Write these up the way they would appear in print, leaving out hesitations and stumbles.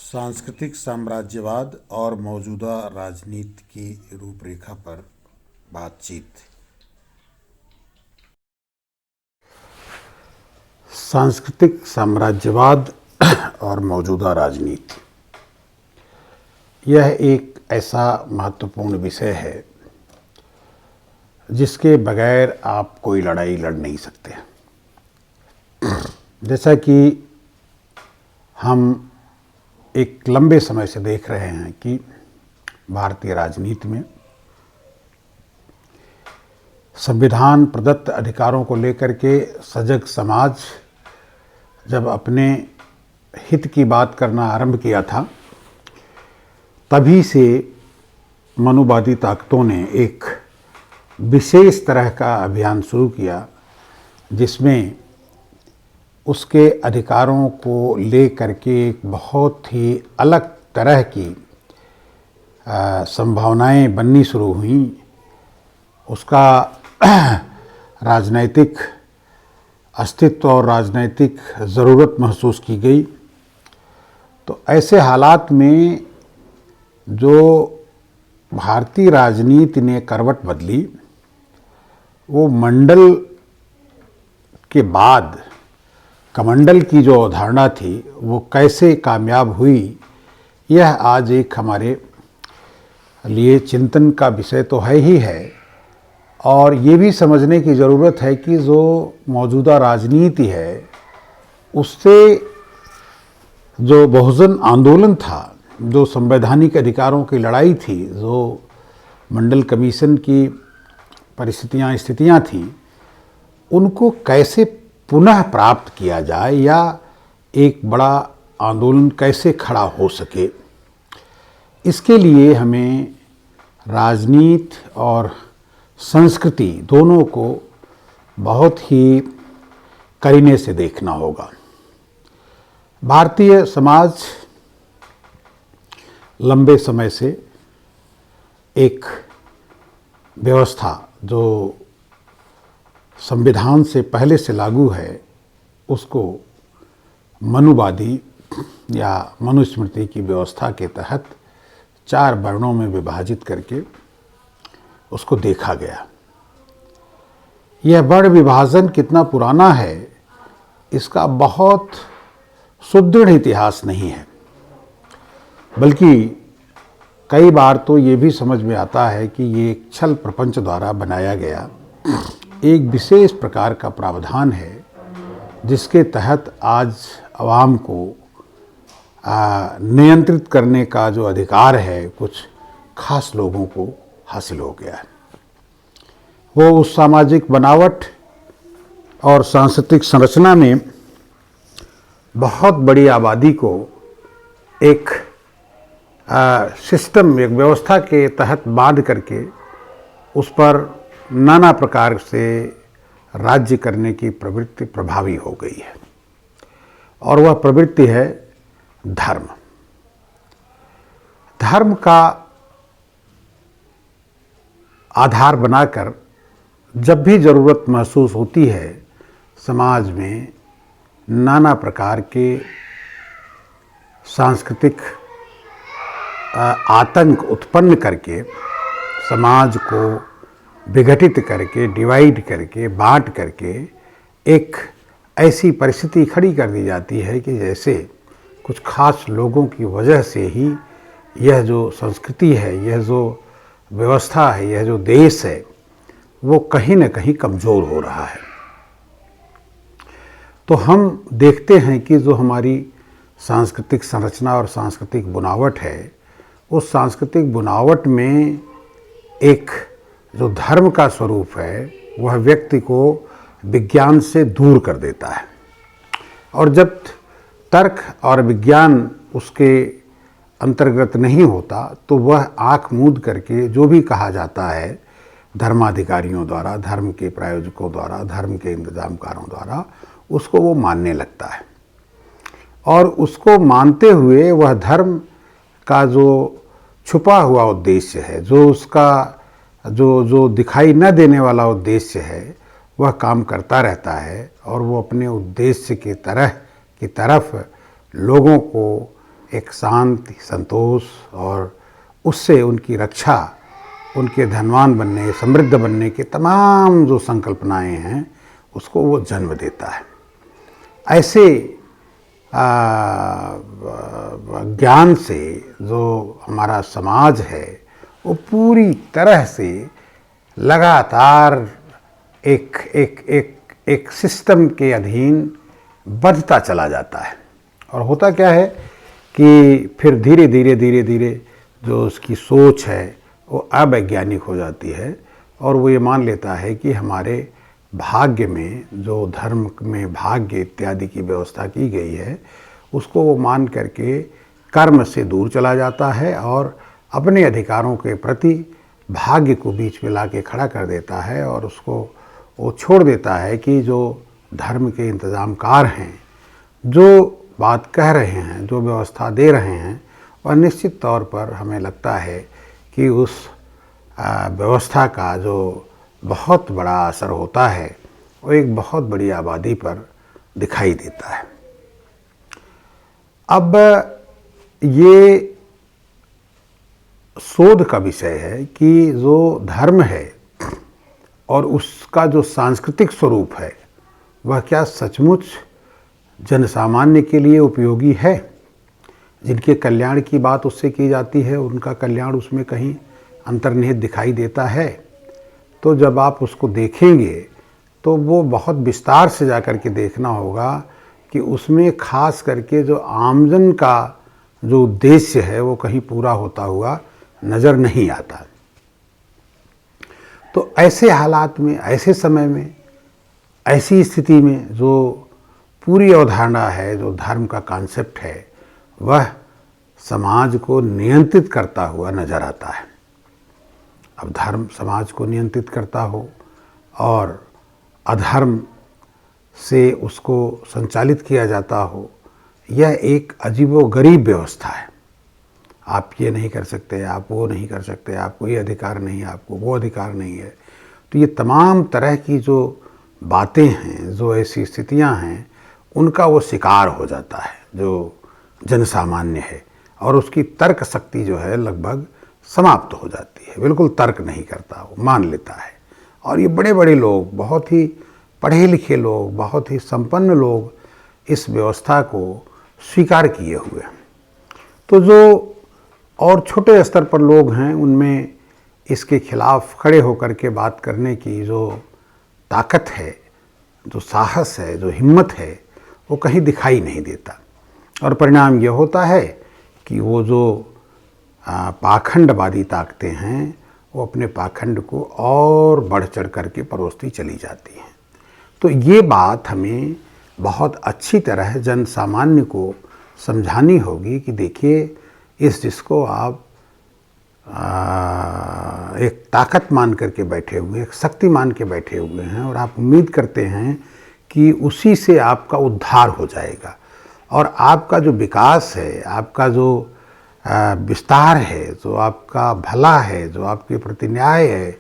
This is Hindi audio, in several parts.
सांस्कृतिक साम्राज्यवाद और मौजूदा राजनीति की रूपरेखा पर बातचीत। सांस्कृतिक साम्राज्यवाद और मौजूदा राजनीति, यह एक ऐसा महत्वपूर्ण विषय है जिसके बगैर आप कोई लड़ाई लड़ नहीं सकते। जैसा कि हम एक लंबे समय से देख रहे हैं कि भारतीय राजनीति में संविधान प्रदत्त अधिकारों को लेकर के सजग समाज जब अपने हित की बात करना आरंभ किया था, तभी से मनुवादी ताकतों ने एक विशेष तरह का अभियान शुरू किया जिसमें उसके अधिकारों को ले करके एक बहुत ही अलग तरह की संभावनाएं बननी शुरू हुई। उसका राजनैतिक अस्तित्व और राजनैतिक ज़रूरत महसूस की गई। तो ऐसे हालात में जो भारतीय राजनीति ने करवट बदली, वो मंडल के बाद कमंडल की जो अवधारणा थी वो कैसे कामयाब हुई, यह आज एक हमारे लिए चिंतन का विषय तो है ही है। और ये भी समझने की ज़रूरत है कि जो मौजूदा राजनीति है उससे जो बहुजन आंदोलन था, जो संवैधानिक अधिकारों की लड़ाई थी, जो मंडल कमीशन की स्थितियां थीं, उनको कैसे पुनः प्राप्त किया जाए या एक बड़ा आंदोलन कैसे खड़ा हो सके, इसके लिए हमें राजनीति और संस्कृति दोनों को बहुत ही करीने से देखना होगा। भारतीय समाज लंबे समय से एक व्यवस्था जो संविधान से पहले से लागू है, उसको मनुवादी या मनुस्मृति की व्यवस्था के तहत 4 वर्णों में विभाजित करके उसको देखा गया। यह वर्ण विभाजन कितना पुराना है, इसका बहुत सुदृढ़ इतिहास नहीं है, बल्कि कई बार तो ये भी समझ में आता है कि ये एक छल प्रपंच द्वारा बनाया गया एक विशेष प्रकार का प्रावधान है, जिसके तहत आज आवाम को नियंत्रित करने का जो अधिकार है कुछ खास लोगों को हासिल हो गया है। वो उस सामाजिक बनावट और सांस्कृतिक संरचना में बहुत बड़ी आबादी को एक सिस्टम, एक व्यवस्था के तहत बांध करके उस पर नाना प्रकार से राज्य करने की प्रवृत्ति प्रभावी हो गई है। और वह प्रवृत्ति है धर्म। धर्म का आधार बनाकर जब भी ज़रूरत महसूस होती है, समाज में नाना प्रकार के सांस्कृतिक आतंक उत्पन्न करके समाज को विघटित करके, डिवाइड करके, बांट करके एक ऐसी परिस्थिति खड़ी कर दी जाती है कि जैसे कुछ खास लोगों की वजह से ही यह जो संस्कृति है, यह जो व्यवस्था है, यह जो देश है, वो कहीं न कहीं कमज़ोर हो रहा है। तो हम देखते हैं कि जो हमारी सांस्कृतिक संरचना और सांस्कृतिक बुनावट है, उस सांस्कृतिक बुनावट में एक जो धर्म का स्वरूप है, वह व्यक्ति को विज्ञान से दूर कर देता है। और जब तर्क और विज्ञान उसके अंतर्गत नहीं होता, तो वह आँख मूंद करके जो भी कहा जाता है धर्माधिकारियों द्वारा, धर्म के प्रायोजकों द्वारा, धर्म के इंतजामकारों द्वारा, उसको वो मानने लगता है। और उसको मानते हुए वह धर्म का जो छुपा हुआ उद्देश्य है, जो उसका जो दिखाई न देने वाला उद्देश्य है, वह काम करता रहता है। और वो अपने उद्देश्य की तरफ लोगों को एक शांति, संतोष और उससे उनकी रक्षा, उनके धनवान बनने, समृद्ध बनने के तमाम जो संकल्पनाएं हैं उसको वो जन्म देता है। ऐसे ज्ञान से जो हमारा समाज है वो पूरी तरह से लगातार एक एक एक एक सिस्टम के अधीन बढ़ता चला जाता है। और होता क्या है कि फिर धीरे धीरे जो उसकी सोच है वो अवैज्ञानिक हो जाती है और वो ये मान लेता है कि हमारे भाग्य में, जो धर्म में भाग्य इत्यादि की व्यवस्था की गई है, उसको वो मान करके कर्म से दूर चला जाता है और अपने अधिकारों के प्रति भाग्य को बीच में ला के खड़ा कर देता है और उसको वो छोड़ देता है कि जो धर्म के इंतज़ामकार हैं, जो बात कह रहे हैं, जो व्यवस्था दे रहे हैं, और निश्चित तौर पर हमें लगता है कि उस व्यवस्था का जो बहुत बड़ा असर होता है वो एक बहुत बड़ी आबादी पर दिखाई देता है। अब ये शोध का विषय है कि जो धर्म है और उसका जो सांस्कृतिक स्वरूप है वह क्या सचमुच जनसामान्य के लिए उपयोगी है। जिनके कल्याण की बात उससे की जाती है उनका कल्याण उसमें कहीं अंतर्निहित दिखाई देता है। तो जब आप उसको देखेंगे तो वो बहुत विस्तार से जा कर के देखना होगा कि उसमें खास करके जो आमजन का जो उद्देश्य है वो कहीं पूरा होता हुआ नज़र नहीं आता। तो ऐसे हालात में, ऐसे समय में, ऐसी स्थिति में जो पूरी अवधारणा है, जो धर्म का कॉन्सेप्ट है, वह समाज को नियंत्रित करता हुआ नज़र आता है। अब धर्म समाज को नियंत्रित करता हो और अधर्म से उसको संचालित किया जाता हो, यह एक अजीबोगरीब व्यवस्था है। आप ये नहीं कर सकते, आप वो नहीं कर सकते, आपको ये अधिकार नहीं, आपको वो अधिकार नहीं है। तो ये तमाम तरह की जो बातें हैं, जो ऐसी स्थितियां हैं, उनका वो शिकार हो जाता है जो जनसामान्य है और उसकी तर्क शक्ति जो है लगभग समाप्त हो जाती है। बिल्कुल तर्क नहीं करता, वो मान लेता है। और ये बड़े बड़े लोग, बहुत ही पढ़े लिखे लोग, बहुत ही संपन्न लोग इस व्यवस्था को स्वीकार किए हुए हैं। तो जो और छोटे स्तर पर लोग हैं उनमें इसके खिलाफ खड़े होकर के बात करने की जो ताकत है, जो साहस है, जो हिम्मत है, वो कहीं दिखाई नहीं देता। और परिणाम ये होता है कि वो जो पाखंडवादी ताकतें हैं वो अपने पाखंड को और बढ़ चढ़ करके परोसती चली जाती हैं। तो ये बात हमें बहुत अच्छी तरह जन सामान्य को समझानी होगी कि देखिए, इस जिसको आप एक ताकत मान करके बैठे हुए, एक शक्ति मान के बैठे हुए हैं और आप उम्मीद करते हैं कि उसी से आपका उद्धार हो जाएगा और आपका जो विकास है, आपका जो विस्तार है, जो आपका भला है, जो आपके प्रति न्याय है,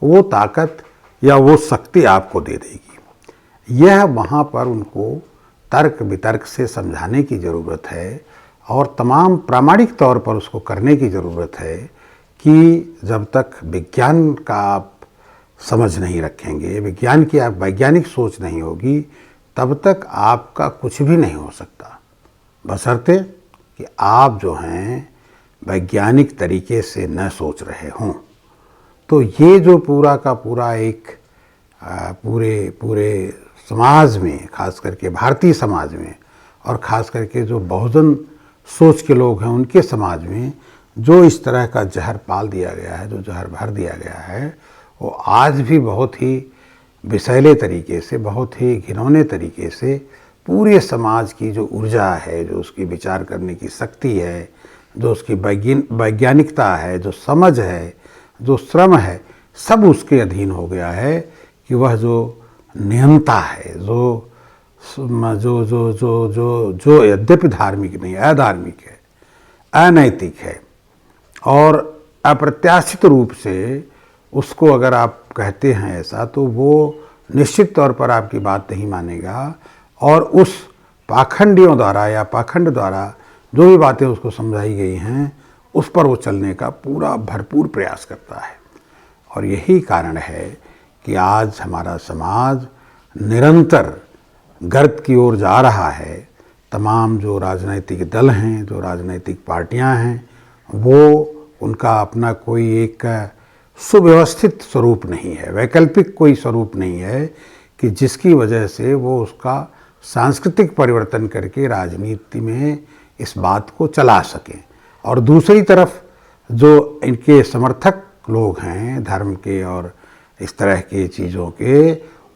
वो ताकत या वो शक्ति आपको दे देगी। यह वहाँ पर उनको तर्क वितर्क से समझाने की ज़रूरत है और तमाम प्रामाणिक तौर पर उसको करने की ज़रूरत है कि जब तक विज्ञान का आप समझ नहीं रखेंगे, विज्ञान की आप वैज्ञानिक सोच नहीं होगी, तब तक आपका कुछ भी नहीं हो सकता, बशर्ते कि आप जो हैं वैज्ञानिक तरीके से न सोच रहे हों। तो ये जो पूरा का पूरा एक पूरे समाज में, खास करके भारतीय समाज में और ख़ास करके जो बहुजन सोच के लोग हैं उनके समाज में जो इस तरह का जहर पाल दिया गया है, जो जहर भर दिया गया है, वो आज भी बहुत ही विषैले तरीके से, बहुत ही घिनौने तरीके से पूरे समाज की जो ऊर्जा है, जो उसकी विचार करने की शक्ति है, जो उसकी वैज्ञानिकता है, जो समझ है, जो श्रम है, सब उसके अधीन हो गया है कि वह जो नियंता है, जो जो जो जो जो जो यद्यपि धार्मिक नहीं, अधार्मिक है, अनैतिक है और अप्रत्याशित रूप से उसको अगर आप कहते हैं ऐसा, तो वो निश्चित तौर पर आपकी बात नहीं मानेगा और उस पाखंडियों द्वारा या पाखंड द्वारा जो भी बातें उसको समझाई गई हैं उस पर वो चलने का पूरा भरपूर प्रयास करता है। और यही कारण है कि आज हमारा समाज निरंतर गर्त की ओर जा रहा है। तमाम जो राजनीतिक दल हैं, जो राजनीतिक पार्टियां हैं, वो उनका अपना कोई एक सुव्यवस्थित स्वरूप नहीं है, वैकल्पिक कोई स्वरूप नहीं है कि जिसकी वजह से वो उसका सांस्कृतिक परिवर्तन करके राजनीति में इस बात को चला सकें। और दूसरी तरफ जो इनके समर्थक लोग हैं धर्म के और इस तरह के चीज़ों के,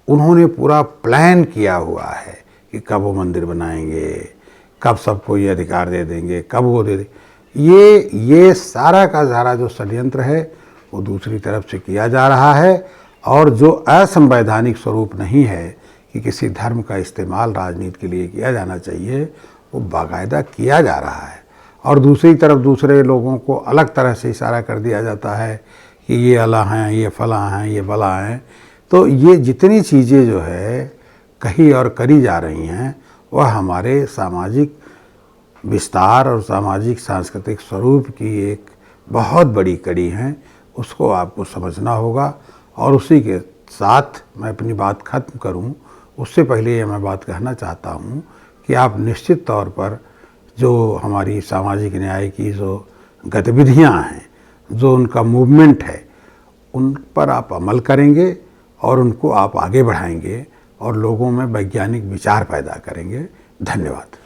उन्होंने पूरा प्लान किया हुआ है कि कब वो मंदिर बनाएंगे, कब सबको ये अधिकार दे देंगे, कब वो दे देंगे। ये सारा का सारा जो षड्यंत्र है वो दूसरी तरफ से किया जा रहा है। और जो असंवैधानिक स्वरूप नहीं है कि किसी धर्म का इस्तेमाल राजनीति के लिए किया जाना चाहिए, वो बाकायदा किया जा रहा है। और दूसरी तरफ दूसरे लोगों को अलग तरह से इशारा कर दिया जाता है कि ये अल्लाह हैं, ये फलां हैं, ये भला हैं। तो ये जितनी चीज़ें जो है कही और करी जा रही हैं वह हमारे सामाजिक विस्तार और सामाजिक सांस्कृतिक स्वरूप की एक बहुत बड़ी कड़ी हैं। उसको आपको समझना होगा। और उसी के साथ मैं अपनी बात ख़त्म करूं, उससे पहले ये मैं बात कहना चाहता हूं कि आप निश्चित तौर पर जो हमारी सामाजिक न्याय की जो गतिविधियां हैं, जो उनका मूवमेंट है, उन पर आप अमल करेंगे और उनको आप आगे बढ़ाएंगे और लोगों में वैज्ञानिक विचार पैदा करेंगे। धन्यवाद।